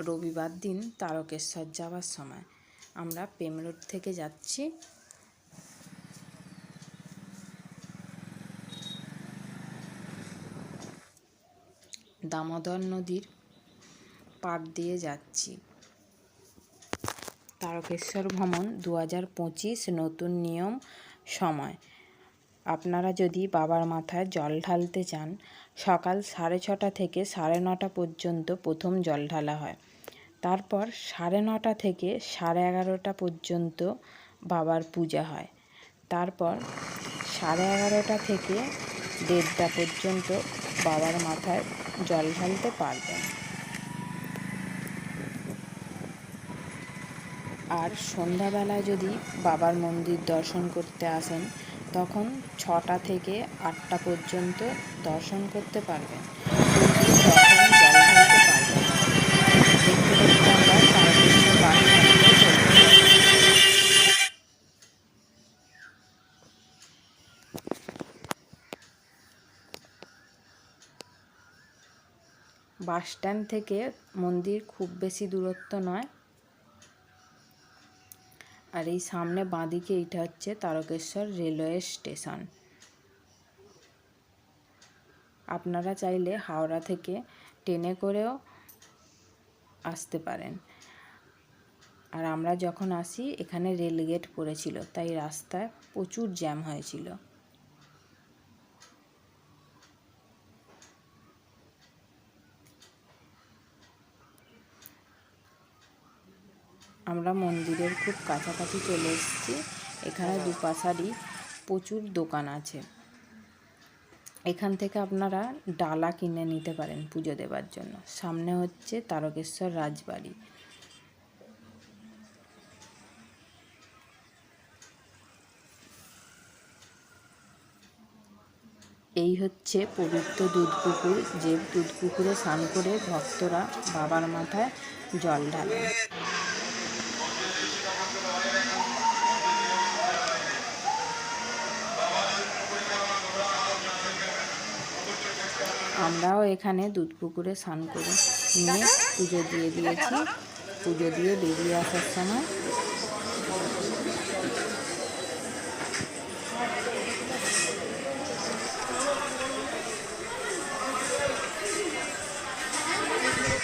রবিবার দিন তারকেশ্বর যাওয়ার সময় আমরা পেম রোড থেকে যাচ্ছি। দামোদর নদীর পাড় দিয়ে যাচ্ছি। তারকেশ্বর ভ্রমণ 2025 নতুন নিয়ম সময়। আপনারা যদি বাবার মাথায় জল ঢালতে চান, সকাল 6:30 থেকে 9:30 পর্যন্ত প্রথম জল ঢালা হয়। তারপর 9:30 থেকে 11:30 পর্যন্ত বাবার পূজা হয়। তারপর 11:30 থেকে 1:30 পর্যন্ত বাবার মাথায় জল ঢালতে পারবেন। আর সন্ধ্যাবেলায় যদি বাবার মন্দির দর্শন করতে আসেন, তখন 6টা থেকে 8টা পর্যন্ত দর্শন করতে পারবেন, কিন্তু তখন জল ঢালতে পারবেন না। দেখতে দেখতে আমরা তারকেশ্বর বাস স্ট্যান্ডে চলে এসেছি। বাস স্ট্যান্ড থেকে মন্দির খুব বেশি দূরত্ব নয়। আর এই সামনে বাঁদিকে এটা হচ্ছে তারকেশ্বর রেলওয়ে স্টেশন। আপনারা চাইলে হাওড়া থেকে ট্রেনে করেও আসতে পারেন। আর আমরা যখন আসি এখানে রেলগেট পড়েছিল, তাই রাস্তায় প্রচুর জ্যাম হয়েছিল। আমরা মন্দিরের খুব কাছাকাছি চলে এসেছি। এখানে দুপাশারই প্রচুর দোকান আছে। এখান থেকে আপনারা ডালা কিনে নিতে পারেন পুজো দেবার জন্য। সামনে হচ্ছে তারকেশ্বর রাজবাড়ি। এই হচ্ছে পবিত্র দুধপুকুর, যে দুধপুকুরে স্নান করে ভক্তরা বাবার মাথায় জল ঢালেন। আমরাও এখানে দুধপুকুরে স্নান করে নিয়ে পুজো দিয়ে দিয়েছি। পুজো দিয়ে বেরিয়ে আসার সময়